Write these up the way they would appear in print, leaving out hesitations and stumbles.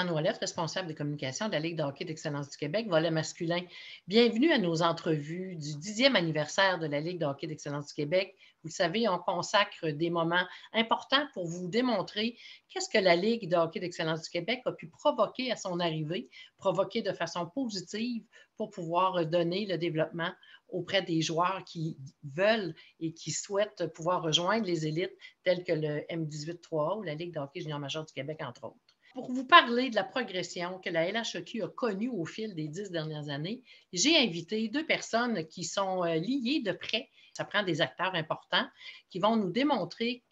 Christiane Ouellette, responsable des communications de la Ligue de hockey d'excellence du Québec, volet masculin. Bienvenue à nos entrevues du 10e anniversaire de la Ligue de hockey d'excellence du Québec. Vous le savez, on consacre des moments importants pour vous démontrer qu'est-ce que la Ligue de hockey d'excellence du Québec a pu provoquer à son arrivée, provoquer de façon positive pour pouvoir donner le développement auprès des joueurs qui veulent et qui souhaitent pouvoir rejoindre les élites telles que le M18-3A ou la Ligue de hockey junior majeur du Québec, entre autres. Pour vous parler de la progression que la LHEQ a connue au fil des 10 dernières années, j'ai invité deux personnes qui sont liées de près. Ça prend des acteurs importants qui vont nous démontrer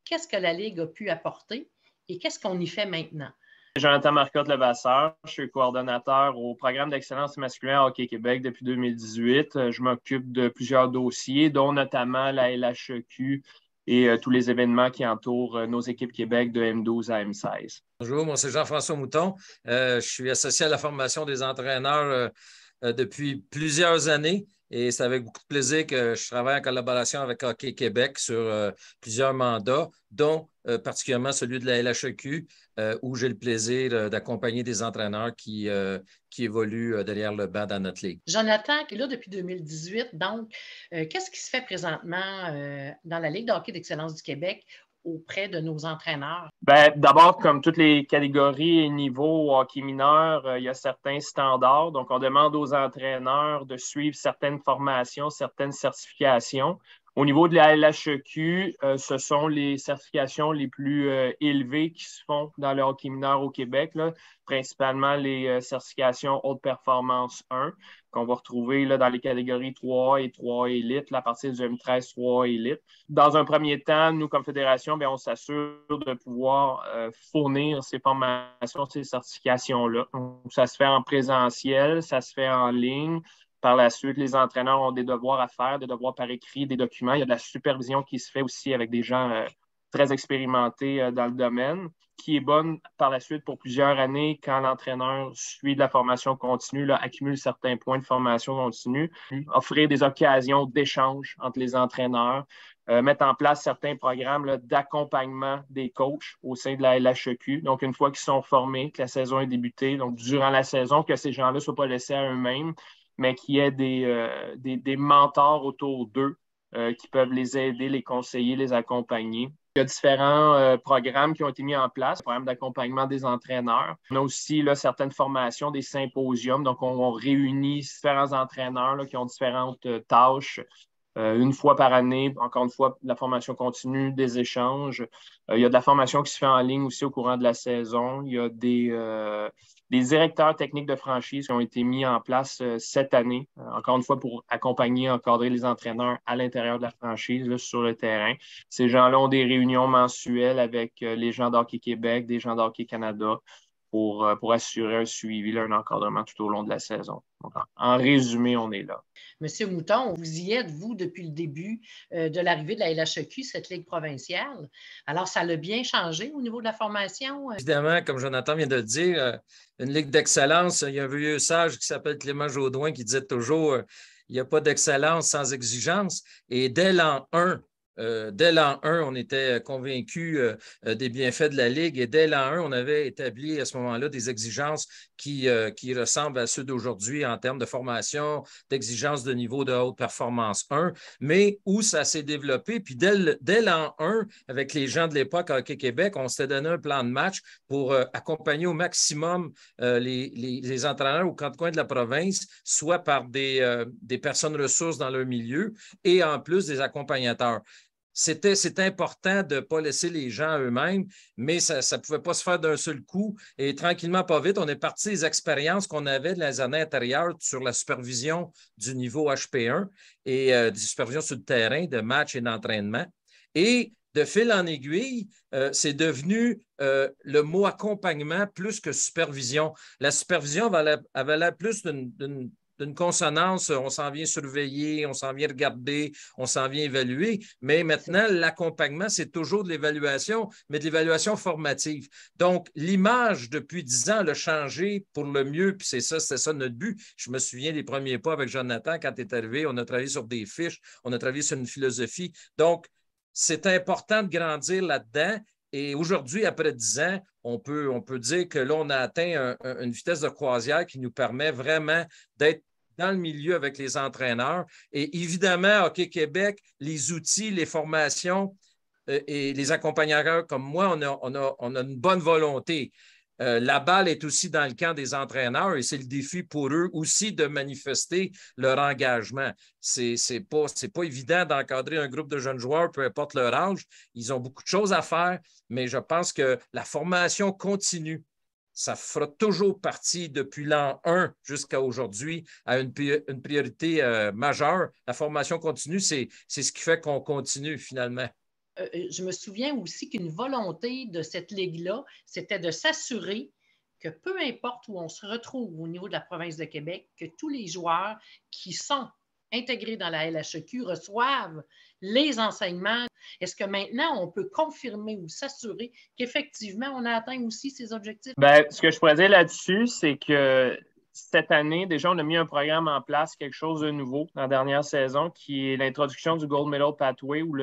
qu'est-ce que la Ligue a pu apporter et qu'est-ce qu'on y fait maintenant. Jonathan Marcotte-Levasseur, je suis coordonnateur au programme d'excellence masculin Hockey Québec depuis 2018. Je m'occupe de plusieurs dossiers, dont notamment la LHEQ et tous les événements qui entourent nos équipes Québec de M12 à M16. Bonjour, moi c'est Jean-François Mouton. Je suis associé à la formation des entraîneurs depuis plusieurs années et c'est avec beaucoup de plaisir que je travaille en collaboration avec Hockey Québec sur plusieurs mandats, dont particulièrement celui de la LHEQ, où j'ai le plaisir d'accompagner des entraîneurs qui évoluent derrière le banc dans notre ligue. Jonathan, qui est là depuis 2018, donc, qu'est-ce qui se fait présentement dans la Ligue de hockey d'excellence du Québec auprès de nos entraîneurs? Bien, d'abord, comme toutes les catégories et niveaux au hockey mineur, il y a certains standards. Donc, on demande aux entraîneurs de suivre certaines formations, certaines certifications. Au niveau de la LHEQ, ce sont les certifications les plus élevées qui se font dans le hockey mineur au Québec, là, principalement les certifications haute performance 1, qu'on va retrouver là, dans les catégories 3A et 3A Élite, là, à partir du M13 3A Élite. Dans un premier temps, nous, comme fédération, bien, on s'assure de pouvoir fournir ces formations, ces certifications-là. Donc, ça se fait en présentiel, ça se fait en ligne. Par la suite, les entraîneurs ont des devoirs à faire, des devoirs par écrit, des documents. Il y a de la supervision qui se fait aussi avec des gens très expérimentés dans le domaine, qui est bonne par la suite pour plusieurs années quand l'entraîneur suit de la formation continue, là, accumule certains points de formation continue, offrir des occasions d'échange entre les entraîneurs, mettre en place certains programmes là, d'accompagnement des coachs au sein de la LHEQ. Donc, une fois qu'ils sont formés, que la saison est débutée, donc durant la saison, que ces gens-là ne soient pas laissés à eux-mêmes, mais qu'il y ait des mentors autour d'eux qui peuvent les aider, les conseiller, les accompagner. Il y a différents programmes qui ont été mis en place, programmes d'accompagnement des entraîneurs. On a aussi là, certaines formations, des symposiums. Donc, on réunit différents entraîneurs là, qui ont différentes tâches. Une fois par année, encore une fois, la formation continue, des échanges. Il y a de la formation qui se fait en ligne aussi au courant de la saison. Il y a des directeurs techniques de franchise qui ont été mis en place cette année, encore une fois pour accompagner, encadrer les entraîneurs à l'intérieur de la franchise, là, sur le terrain. Ces gens-là ont des réunions mensuelles avec les gens d'Hockey Québec, des gens d'Hockey Canada pour assurer un suivi, là, un encadrement tout au long de la saison. Donc, en résumé, on est là. Monsieur Mouton, vous y êtes, vous, depuis le début de l'arrivée de la LHEQ, cette ligue provinciale. Alors, ça l'a bien changé au niveau de la formation? Évidemment, comme Jonathan vient de le dire, une ligue d'excellence, il y a un vieux sage qui s'appelle Clément Jaudoin qui disait toujours il n'y a pas d'excellence sans exigence. Et dès l'an 1, on était convaincus des bienfaits de la Ligue et dès l'an 1, on avait établi à ce moment-là des exigences qui ressemblent à ceux d'aujourd'hui en termes de formation, d'exigences de niveau de haute performance 1, mais où ça s'est développé. Puis dès l'an 1, avec les gens de l'époque à Hockey Québec, on s'était donné un plan de match pour accompagner au maximum les entraîneurs aux quatre coins de la province, soit par des personnes ressources dans leur milieu et en plus des accompagnateurs. C'était important de ne pas laisser les gens eux-mêmes, mais ça ne pouvait pas se faire d'un seul coup. Et tranquillement, pas vite, on est parti des expériences qu'on avait de les années antérieures sur la supervision du niveau HP1 et de supervision sur le terrain, de match et d'entraînement. Et de fil en aiguille, c'est devenu le mot accompagnement plus que supervision. La supervision avait l'air plus d'une consonance, on s'en vient surveiller, on s'en vient regarder, on s'en vient évaluer. Mais maintenant, l'accompagnement, c'est toujours de l'évaluation, mais de l'évaluation formative. Donc, l'image, depuis 10 ans, elle a changé pour le mieux, puis c'était ça notre but. Je me souviens des premiers pas avec Jonathan, quand tu es arrivé, on a travaillé sur des fiches, on a travaillé sur une philosophie. Donc, c'est important de grandir là-dedans Et aujourd'hui, après 10 ans, on peut dire que là, on a atteint une vitesse de croisière qui nous permet vraiment d'être dans le milieu avec les entraîneurs. Et évidemment, Hockey Québec, les outils, les formations et les accompagnateurs comme moi, on a une bonne volonté. La balle est aussi dans le camp des entraîneurs et c'est le défi pour eux aussi de manifester leur engagement. C'est pas évident d'encadrer un groupe de jeunes joueurs, peu importe leur âge. Ils ont beaucoup de choses à faire, mais je pense que la formation continue. Ça fera toujours partie depuis l'an 1 jusqu'à aujourd'hui à une priorité majeure. La formation continue, c'est ce qui fait qu'on continue finalement. Je me souviens aussi qu'une volonté de cette ligue-là, c'était de s'assurer que peu importe où on se retrouve au niveau de la province de Québec, que tous les joueurs qui sont intégrés dans la LHEQ reçoivent les enseignements. Est-ce que maintenant, on peut confirmer ou s'assurer qu'effectivement, on a atteint aussi ces objectifs? Bien, ce que je pourrais dire là-dessus, c'est que cette année, déjà, on a mis un programme en place, quelque chose de nouveau dans la dernière saison, qui est l'introduction du Gold Medal Pathway ou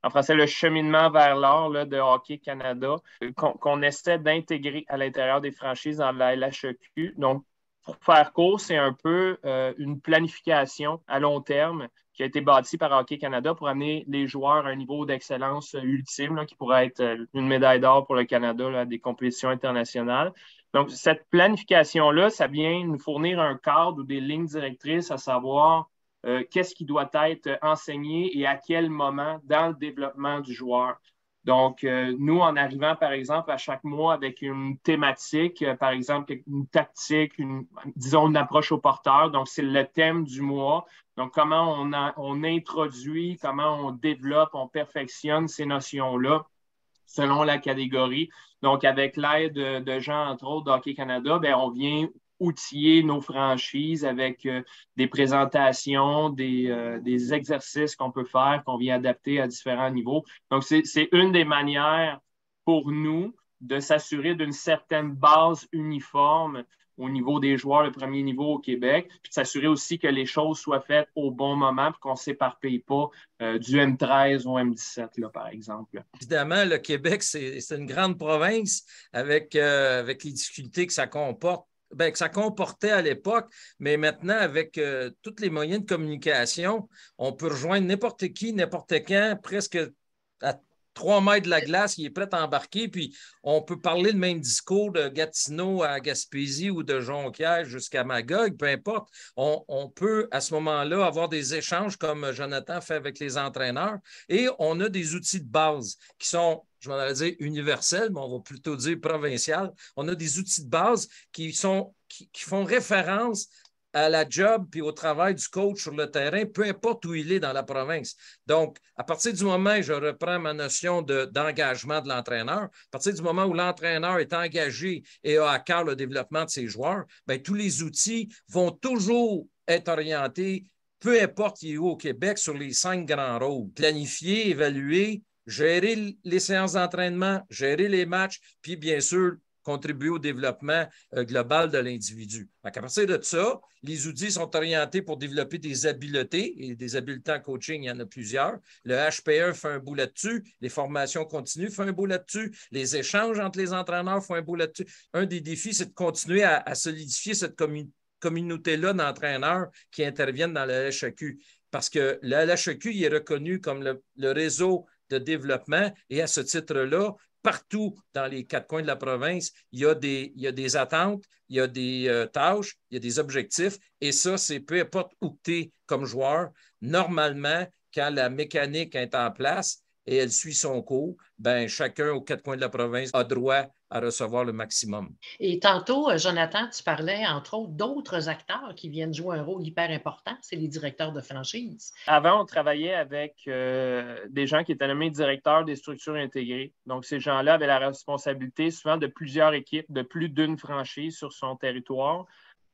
en français, le cheminement vers l'or de Hockey Canada, qu'on essaie d'intégrer à l'intérieur des franchises dans la LHEQ. Donc, pour faire court, c'est un peu une planification à long terme qui a été bâtie par Hockey Canada pour amener les joueurs à un niveau d'excellence ultime, là, qui pourrait être une médaille d'or pour le Canada là, à des compétitions internationales. Donc, cette planification-là, ça vient nous fournir un cadre ou des lignes directrices à savoir qu'est-ce qui doit être enseigné et à quel moment dans le développement du joueur. Donc, nous, en arrivant, par exemple, à chaque mois avec une thématique, par exemple, une tactique, disons une approche au porteur. Donc, c'est le thème du mois. Donc, comment on introduit, comment on développe, on perfectionne ces notions-là selon la catégorie. Donc, avec l'aide de gens, entre autres, d'Hockey Canada, bien, on vient outiller nos franchises avec des présentations, des exercices qu'on peut faire, qu'on vient adapter à différents niveaux. Donc, c'est une des manières pour nous de s'assurer d'une certaine base uniforme au niveau des joueurs, le premier niveau au Québec, puis de s'assurer aussi que les choses soient faites au bon moment, puis qu'on ne s'éparpille pas du M13 au M17, là, par exemple. Évidemment, le Québec, c'est une grande province avec les difficultés que ça comporte. Bien, que ça comportait à l'époque, mais maintenant, avec tous les moyens de communication, on peut rejoindre n'importe qui, n'importe quand, presque à 3 mètres de la glace, il est prêt à embarquer, puis on peut parler le même discours de Gatineau à Gaspésie ou de Jonquière jusqu'à Magog, peu importe. On peut, à ce moment-là, avoir des échanges comme Jonathan fait avec les entraîneurs, et on a des outils de base qui sont, je m'en allais dire universels, mais on va plutôt dire provincial. On a des outils de base qui font référence à la job puis au travail du coach sur le terrain, peu importe où il est dans la province. Donc, à partir du moment où je reprends ma notion d'engagement de l'entraîneur, à partir du moment où l'entraîneur est engagé et a à cœur le développement de ses joueurs, bien, tous les outils vont toujours être orientés, peu importe il est où au Québec, sur les 5 grands rôles. Planifier, évaluer, gérer les séances d'entraînement, gérer les matchs, puis bien sûr, contribuer au développement global de l'individu. À partir de ça, les outils sont orientés pour développer des habiletés, et des habiletés en coaching, il y en a plusieurs. Le HPE fait un bout là-dessus, les formations continues font un bout là-dessus, les échanges entre les entraîneurs font un bout là-dessus. Un des défis, c'est de continuer à solidifier cette communauté-là d'entraîneurs qui interviennent dans le LHEQ. Parce que le LHEQ il est reconnu comme le réseau de développement et à ce titre-là, partout dans les 4 coins de la province, il y a des attentes, il y a des tâches, il y a des objectifs et ça, c'est peu importe où tu es comme joueur. Normalement, quand la mécanique est en place et elle suit son cours, ben chacun aux 4 coins de la province a droit à recevoir le maximum. Et tantôt, Jonathan, tu parlais, entre autres, d'autres acteurs qui viennent jouer un rôle hyper important, c'est les directeurs de franchise. Avant, on travaillait avec des gens qui étaient nommés directeurs des structures intégrées. Donc, ces gens-là avaient la responsabilité souvent de plusieurs équipes, de plus d'une franchise sur son territoire.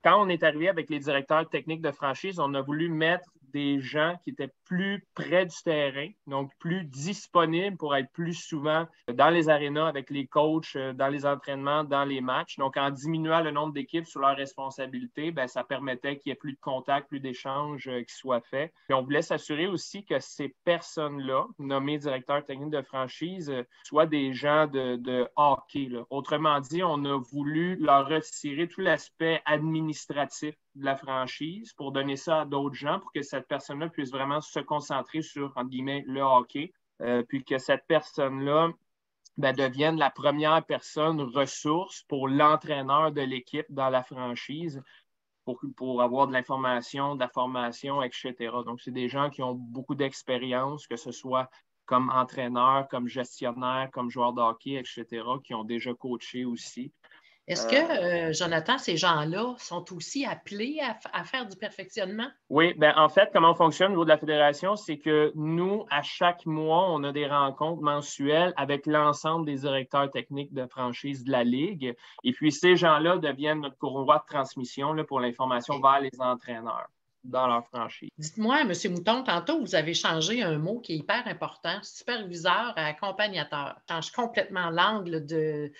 Quand on est arrivé avec les directeurs techniques de franchise, on a voulu mettre des gens qui étaient plus près du terrain, donc plus disponibles pour être plus souvent dans les arénas avec les coachs, dans les entraînements, dans les matchs. Donc, en diminuant le nombre d'équipes sur leurs responsabilités, bien, ça permettait qu'il y ait plus de contacts, plus d'échanges qui soient faits. Et on voulait s'assurer aussi que ces personnes-là, nommées directeurs techniques de franchise, soient des gens de hockey, là. Autrement dit, on a voulu leur retirer tout l'aspect administratif de la franchise pour donner ça à d'autres gens pour que cette personne-là puisse vraiment se concentrer sur, entre guillemets, le hockey, puis que cette personne-là devienne la première personne ressource pour l'entraîneur de l'équipe dans la franchise pour avoir de l'information, de la formation, etc. Donc, c'est des gens qui ont beaucoup d'expérience, que ce soit comme entraîneur, comme gestionnaire, comme joueur de hockey, etc., qui ont déjà coaché aussi. Est-ce que, Jonathan, ces gens-là sont aussi appelés à faire du perfectionnement? Oui, bien, en fait, comment on fonctionne au niveau de la fédération, c'est que nous, à chaque mois, on a des rencontres mensuelles avec l'ensemble des directeurs techniques de franchise de la Ligue. Et puis, ces gens-là deviennent notre courroie de transmission là, pour l'information vers les entraîneurs dans leur franchise. Dites-moi, M. Mouton, tantôt, vous avez changé un mot qui est hyper important, superviseur à accompagnateur. Ça change complètement l'angle de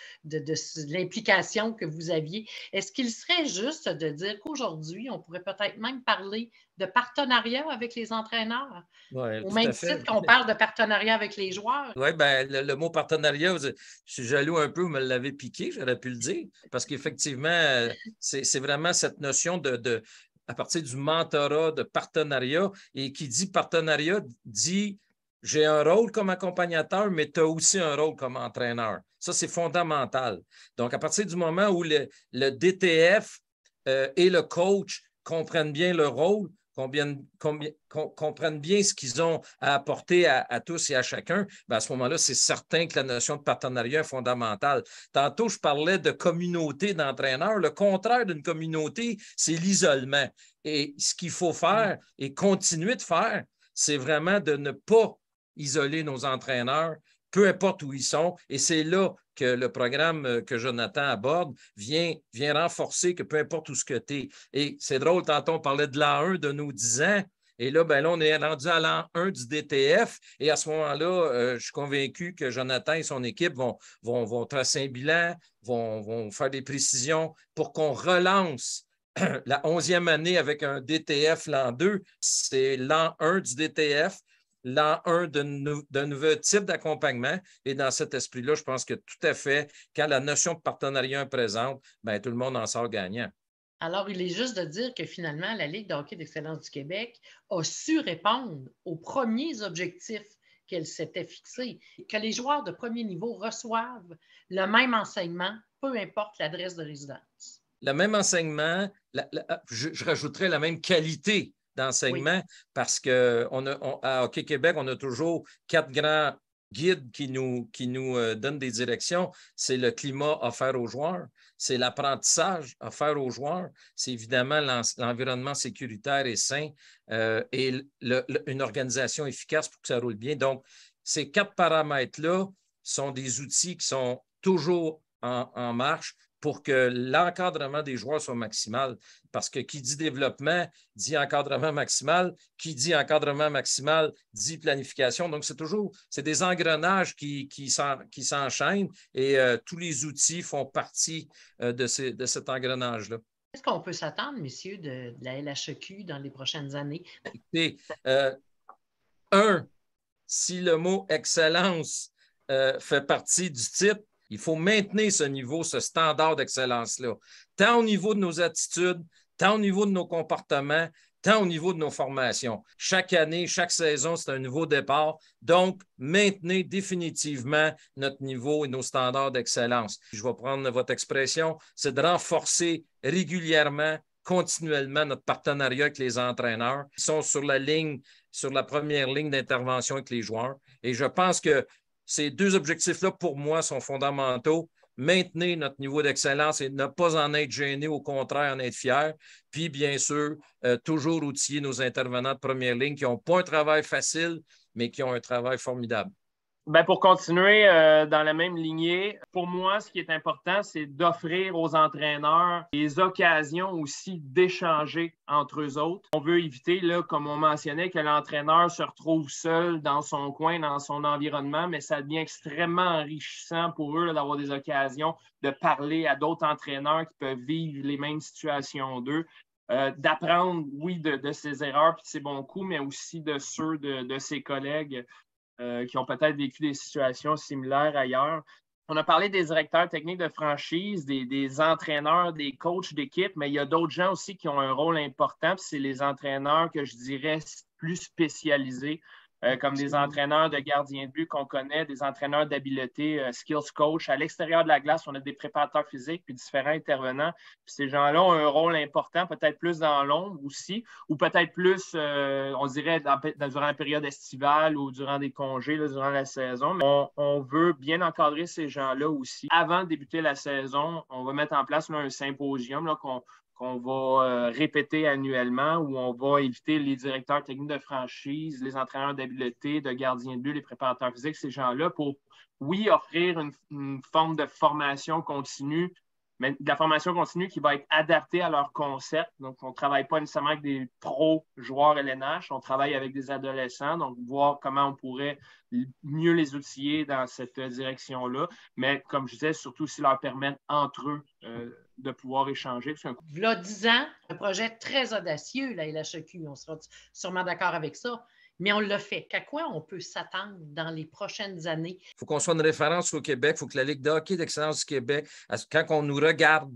l'implication que vous aviez. Est-ce qu'il serait juste de dire qu'aujourd'hui, on pourrait peut-être même parler de partenariat avec les entraîneurs? Oui, Au tout même à fait. titre qu'on parle de partenariat avec les joueurs? Oui, bien, le mot partenariat, je suis jaloux un peu, vous me l'avez piqué, j'aurais pu le dire, parce qu'effectivement, c'est vraiment cette notion à partir du mentorat, de partenariat, et qui dit partenariat, dit j'ai un rôle comme accompagnateur, mais tu as aussi un rôle comme entraîneur. Ça, c'est fondamental. Donc, à partir du moment où le DTF et le coach comprennent bien leur rôle, comprennent bien ce qu'ils ont à apporter à tous et à chacun, bien à ce moment-là, c'est certain que la notion de partenariat est fondamentale. Tantôt, je parlais de communauté d'entraîneurs. Le contraire d'une communauté, c'est l'isolement. Et ce qu'il faut faire et continuer de faire, c'est vraiment de ne pas isoler nos entraîneurs, peu importe où ils sont. Et c'est là que le programme que Jonathan aborde vient renforcer que peu importe où ce que tu es. Et c'est drôle, tantôt on parlait de l'an 1 de nos 10 ans. Et là, ben là, on est rendu à l'an 1 du DTF. Et à ce moment-là, je suis convaincu que Jonathan et son équipe vont tracer un bilan, vont faire des précisions pour qu'on relance la 11e année avec un DTF l'an 2. C'est l'an 1 du DTF. L'an 1 d'un nouveau type d'accompagnement. Et dans cet esprit-là, je pense que tout à fait, quand la notion de partenariat est présente, bien, tout le monde en sort gagnant. Alors, il est juste de dire que finalement, la Ligue de hockey d'excellence du Québec a su répondre aux premiers objectifs qu'elle s'était fixés, que les joueurs de premier niveau reçoivent le même enseignement, peu importe l'adresse de résidence. Le même enseignement, je rajouterais la même qualité d'enseignement parce qu'à Hockey Québec, on a toujours 4 grands guides qui nous donnent des directions. C'est le climat offert aux joueurs, c'est l'apprentissage offert aux joueurs, c'est évidemment l'environnement sécuritaire et sain et une organisation efficace pour que ça roule bien. Donc, ces 4 paramètres-là sont des outils qui sont toujours en marche pour que l'encadrement des joueurs soit maximal. Parce que qui dit développement dit encadrement maximal, qui dit encadrement maximal dit planification. Donc, c'est des engrenages qui s'enchaînent et tous les outils font partie de cet engrenage-là. Qu'est-ce qu'on peut s'attendre, messieurs, de la LHEQ dans les prochaines années? Écoutez, si le mot excellence fait partie du titre, il faut maintenir ce niveau, ce standard d'excellence-là, tant au niveau de nos attitudes, tant au niveau de nos comportements, tant au niveau de nos formations. Chaque année, chaque saison, c'est un nouveau départ. Donc, maintenez définitivement notre niveau et nos standards d'excellence. Je vais prendre votre expression, c'est de renforcer régulièrement, continuellement notre partenariat avec les entraîneurs qui sont sur la première ligne d'intervention avec les joueurs. Et je pense que ces 2 objectifs-là, pour moi, sont fondamentaux. Maintenir notre niveau d'excellence et ne pas en être gêné, au contraire, en être fier. Puis, bien sûr, toujours outiller nos intervenants de première ligne qui n'ont pas un travail facile, mais qui ont un travail formidable. Ben, pour continuer dans la même lignée, pour moi, ce qui est important, c'est d'offrir aux entraîneurs des occasions aussi d'échanger entre eux autres. On veut éviter, là, comme on mentionnait, que l'entraîneur se retrouve seul dans son coin, dans son environnement, mais ça devient extrêmement enrichissant pour eux là, d'avoir des occasions de parler à d'autres entraîneurs qui peuvent vivre les mêmes situations d'eux. D'apprendre, oui, de ses erreurs et de ses bons coups, mais aussi de ceux de ses collègues qui ont peut-être vécu des situations similaires ailleurs. On a parlé des directeurs techniques de franchise, des entraîneurs, des coachs d'équipe, mais il y a d'autres gens aussi qui ont un rôle important, puis c'est les entraîneurs que je dirais plus spécialisés, comme des entraîneurs de gardiens de but qu'on connaît, des entraîneurs d'habileté, skills coach. À l'extérieur de la glace, on a des préparateurs physiques puis différents intervenants. Puis ces gens-là ont un rôle important, peut-être plus dans l'ombre aussi, ou peut-être plus, on dirait, durant la période estivale ou durant des congés, là, durant la saison. Mais on veut bien encadrer ces gens-là aussi. Avant de débuter la saison, on va mettre en place là, un symposium là, qu'on va répéter annuellement, où on va inviter les directeurs techniques de franchise, les entraîneurs d'habileté, de gardiens de but, les préparateurs physiques, ces gens-là, pour, oui, offrir une forme de formation continue, mais de la formation continue qui va être adaptée à leur concept. Donc, on ne travaille pas nécessairement avec des pros joueurs LNH, on travaille avec des adolescents, donc voir comment on pourrait mieux les outiller dans cette direction-là, mais comme je disais, surtout si leur permettre entre eux de pouvoir échanger. Il y a 10 ans, un projet très audacieux, la LHEQ, on sera sûrement d'accord avec ça, mais on l'a fait. À quoi on peut s'attendre dans les prochaines années? Il faut qu'on soit une référence au Québec. Il faut que la Ligue de hockey d'excellence du Québec, quand on nous regarde,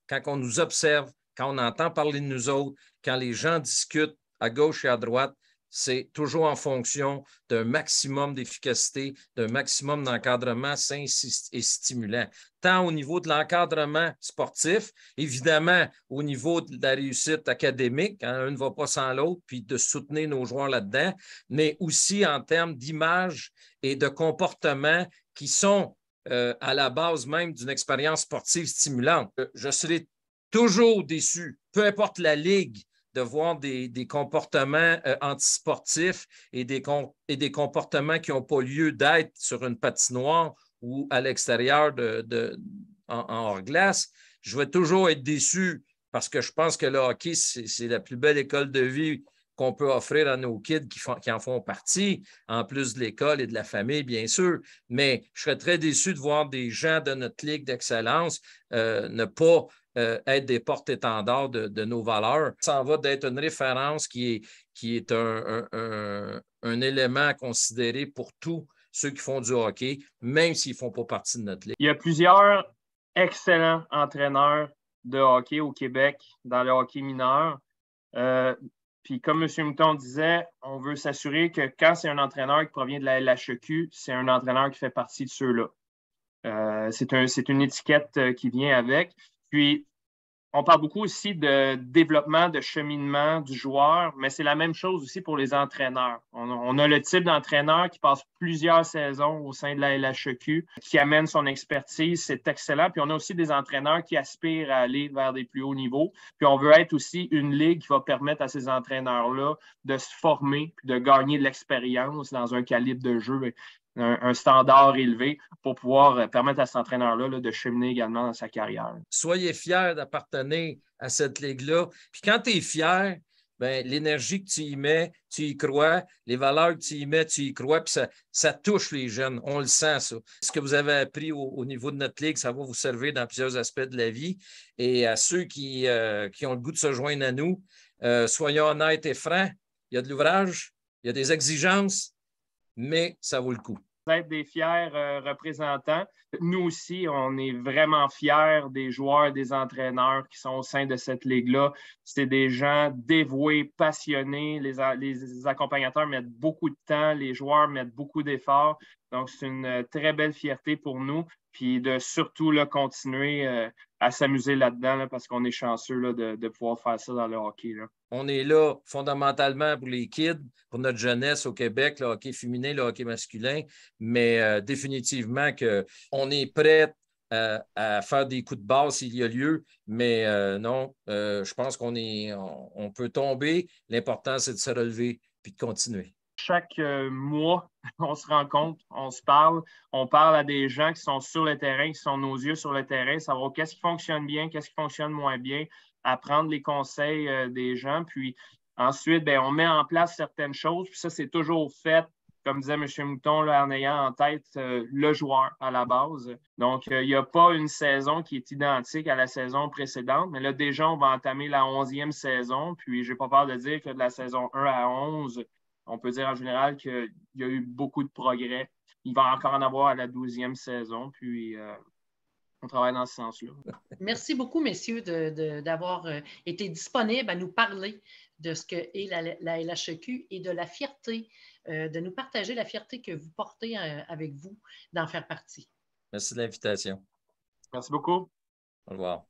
quand on nous observe, quand on entend parler de nous autres, quand les gens discutent à gauche et à droite, c'est toujours en fonction d'un maximum d'efficacité, d'un maximum d'encadrement sain et stimulant. Tant au niveau de l'encadrement sportif, évidemment au niveau de la réussite académique, hein, un ne va pas sans l'autre, puis de soutenir nos joueurs là-dedans, mais aussi en termes d'image et de comportement qui sont à la base même d'une expérience sportive stimulante. Je serai toujours déçu, peu importe la ligue, de voir des comportements antisportifs et des comportements qui n'ont pas lieu d'être sur une patinoire ou à l'extérieur en hors-glace. Je vais toujours être déçu parce que je pense que le hockey, c'est la plus belle école de vie qu'on peut offrir à nos kids qui en font partie, en plus de l'école et de la famille, bien sûr. Mais je serais très déçu de voir des gens de notre ligue d'excellence ne pas être des porte-étendards de nos valeurs. Ça en va d'être une référence qui est un élément à considérer pour tous ceux qui font du hockey, même s'ils ne font pas partie de notre ligue. Il y a plusieurs excellents entraîneurs de hockey au Québec dans le hockey mineur. Puis comme M. Mouton disait, on veut s'assurer que quand c'est un entraîneur qui provient de la LHEQ, c'est un entraîneur qui fait partie de ceux-là. C'est une étiquette qui vient avec. Puis, on parle beaucoup aussi de développement, de cheminement du joueur, mais c'est la même chose aussi pour les entraîneurs. On a le type d'entraîneur qui passe plusieurs saisons au sein de la LHEQ, qui amène son expertise, c'est excellent. Puis on a aussi des entraîneurs qui aspirent à aller vers des plus hauts niveaux. Puis on veut être aussi une ligue qui va permettre à ces entraîneurs-là de se former puis de gagner de l'expérience dans un calibre de jeu un standard élevé pour pouvoir permettre à cet entraîneur-là de cheminer également dans sa carrière. Soyez fiers d'appartenir à cette ligue-là. Puis quand tu es fier, ben, l'énergie que tu y mets, tu y crois, les valeurs que tu y mets, tu y crois, puis ça touche les jeunes. On le sent, ça. Ce que vous avez appris au niveau de notre ligue, ça va vous servir dans plusieurs aspects de la vie. Et à ceux qui ont le goût de se joindre à nous, soyons honnêtes et francs. Il y a de l'ouvrage, il y a des exigences, mais ça vaut le coup. Être des fiers représentants. Nous aussi, on est vraiment fiers des joueurs, des entraîneurs qui sont au sein de cette ligue-là. C'est des gens dévoués, passionnés. Les accompagnateurs mettent beaucoup de temps, les joueurs mettent beaucoup d'efforts. Donc, c'est une très belle fierté pour nous. Puis de surtout là, continuer à s'amuser là-dedans là, parce qu'on est chanceux là, de pouvoir faire ça dans le hockey. Là. On est là fondamentalement pour les kids, pour notre jeunesse au Québec, le hockey féminin, le hockey masculin, mais définitivement qu'on est prêt à faire des coups de base s'il y a lieu, mais non, je pense qu'on peut tomber. L'important, c'est de se relever puis de continuer. chaque mois, on se rencontre, on se parle, on parle à des gens qui sont sur le terrain, qui sont nos yeux sur le terrain, savoir qu'est-ce qui fonctionne bien, qu'est-ce qui fonctionne moins bien, apprendre les conseils des gens. Puis ensuite, bien, on met en place certaines choses. Puis ça, c'est toujours fait, comme disait M. Mouton, là, en ayant en tête le joueur à la base. Donc, il n'y a pas une saison qui est identique à la saison précédente, mais là, déjà, on va entamer la 11e saison. Puis, je n'ai pas peur de dire que de la saison 1 à 11, on peut dire en général qu'il y a eu beaucoup de progrès. Il va encore en avoir à la 12e saison. Puis, on travaille dans ce sens-là. Merci beaucoup, messieurs, d'avoir été disponibles à nous parler de ce qu'est la LHEQ et de la fierté, de nous partager la fierté que vous portez avec vous d'en faire partie. Merci de l'invitation. Merci beaucoup. Au revoir.